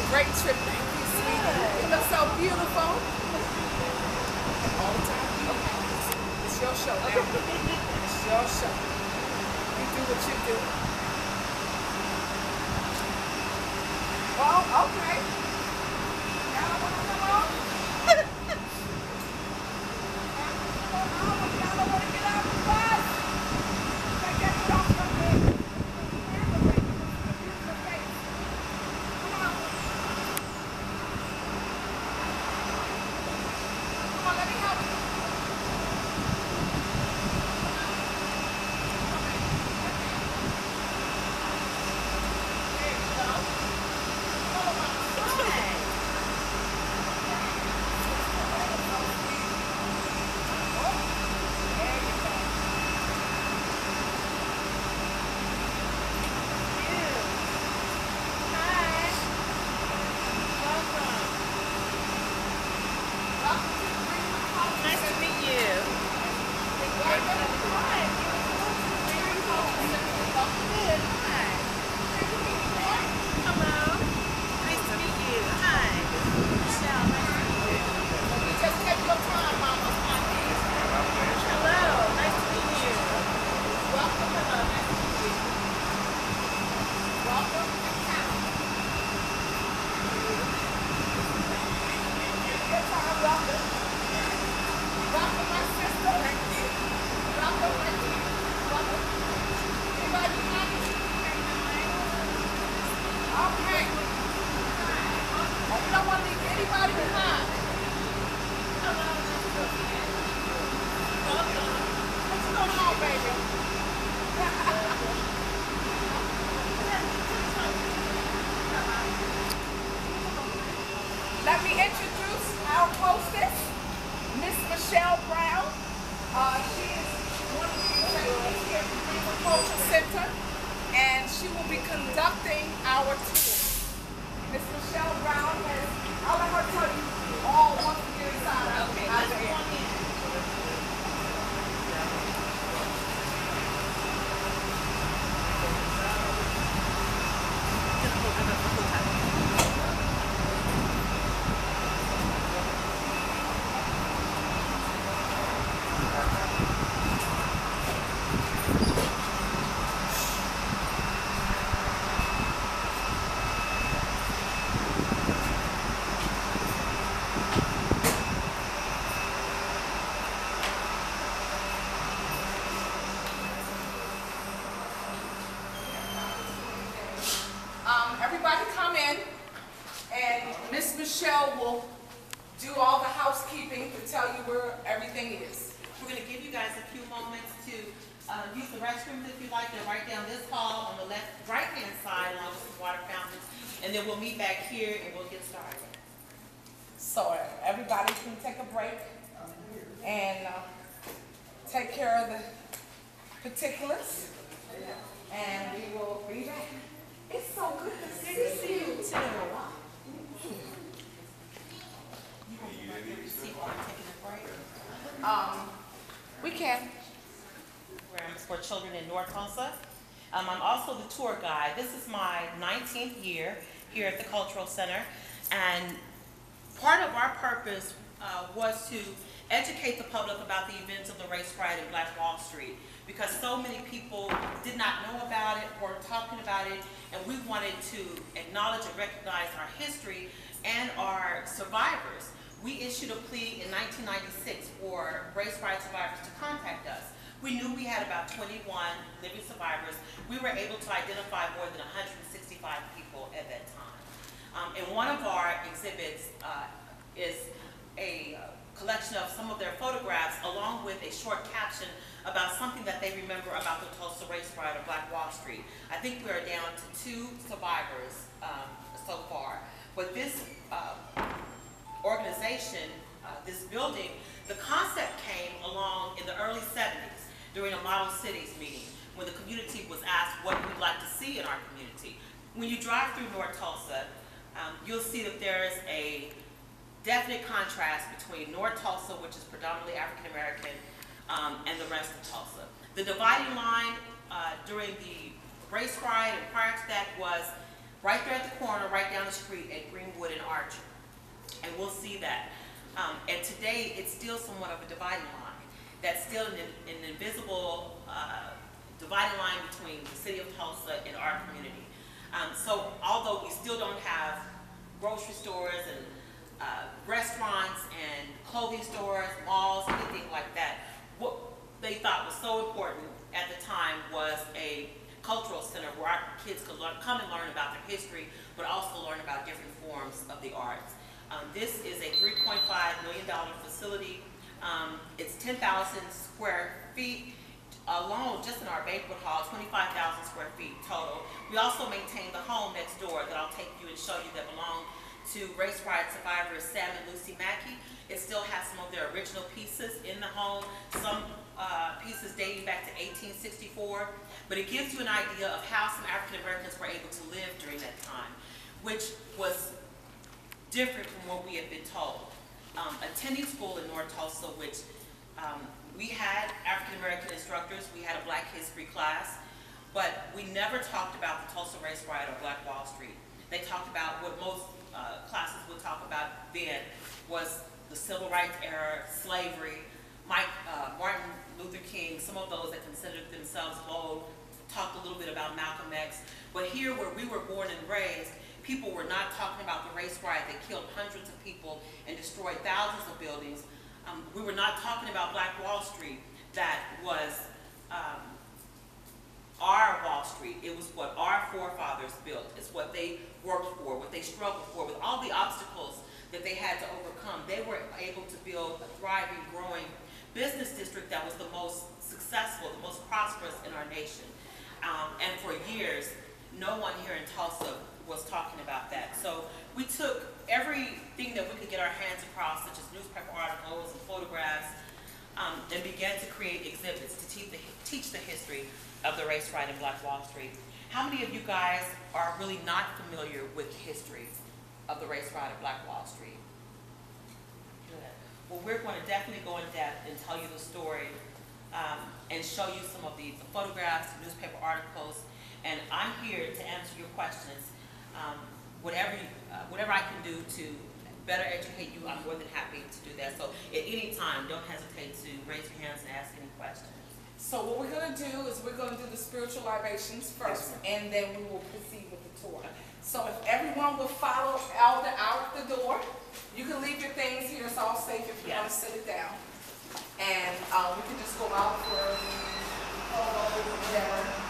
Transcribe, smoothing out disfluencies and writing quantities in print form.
Great trip, thank you, sweetie. You look so beautiful. All the time. Okay. It's your show now. It's your show. You do what you do. Oh, okay. Y'all don't want to come on? Y'all don't want to get out of the bus? Take that shit off from me. Let me introduce our hostess, Miss Michelle Brown. She is one of the executives here at the Greenwood Cultural Center, and she will be conducting our tour. Miss Michelle Brown has, I'll let her tell you all once we get inside. Okay, let's go on in. Everybody come in, and Miss Michelle will do all the housekeeping to tell you where everything is. We're going to give you guys a few moments to use the restrooms if you like. They're right down this hall on the right-hand side along with some water fountains, and then we'll meet back here and we'll get started. So everybody can take a break and take care of the particulars, and we will be back. It's so good to see you too. We can. Programs for children in North Tulsa. I'm also the tour guide. This is my 19th year here at the Cultural Center, and part of our purpose was to educate the public about the events of the race riot in Black Wall Street, because so many people did not know about it or talking about it, and we wanted to acknowledge and recognize our history and our survivors. We issued a plea in 1996 for race riot survivors to contact us. We knew we had about 21 living survivors. We were able to identify more than 165 people at that time. And one of our exhibits is a collection of some of their photographs along with a short caption about something that they remember about the Tulsa race riot of Black Wall Street. I think we are down to 2 survivors so far. But this organization, this building, the concept came along in the early 70s during a Model Cities meeting when the community was asked what we'd like to see in our community. When you drive through North Tulsa, you'll see that there is a definite contrast between North Tulsa, which is predominantly African American, and the rest of Tulsa. The dividing line during the race riot and prior to that was right there at the corner, right down the street at Greenwood and Archer. And we'll see that. And today, it's still somewhat of a dividing line. That's still an invisible dividing line between the city of Tulsa and our community. So although we still don't have grocery stores and restaurants and clothing stores, malls, anything like that, what they thought was so important at the time was a cultural center where our kids could come and learn about their history, but also learn about different forms of the arts. This is a $3.5 million facility. It's 10,000 square feet alone, just in our banquet hall, 25,000 square feet total. We also maintain the home next door that I'll take you and show you that belong to race riot survivors Sam and Lucy Mackey. It still has some of their original pieces in the home, some pieces dating back to 1864, but it gives you an idea of how some African Americans were able to live during that time, which was different from what we had been told. Attending school in North Tulsa, which we had African American instructors, we had a Black history class, but we never talked about the Tulsa race riot or Black Wall Street. They talked about what most classes would talk about then was the civil rights era, slavery, Martin Luther King, some of those that considered themselves bold, talked a little bit about Malcolm X. But here where we were born and raised, people were not talking about the race riot that killed hundreds of people and destroyed thousands of buildings. We were not talking about Black Wall Street that was our Wall Street. It was what our forefathers built. It's what they worked for, what they struggled for. With all the obstacles that they had to overcome, they were able to build a thriving, growing business district that was the most successful, the most prosperous in our nation. And for years, no one here in Tulsa was talking about that. So we took everything that we could get our hands across, such as newspaper articles and photographs, and began to create exhibits to teach the history of the race riot in Black Wall Street. How many of you guys are really not familiar with the history of the race riot of Black Wall Street? Good. Well, we're going to definitely go in depth and tell you the story and show you some of the photographs, newspaper articles, and I'm here to answer your questions. Whatever I can do to better educate you, I'm more than happy to do that. So at any time, don't hesitate to raise your hands and ask any questions. So what we're going to do is we're going to do the spiritual libations first, and then we will proceed with the tour. So if everyone will follow Elder out the door, you can leave your things here. It's all safe if you want to sit it down. And we can just go out for whatever.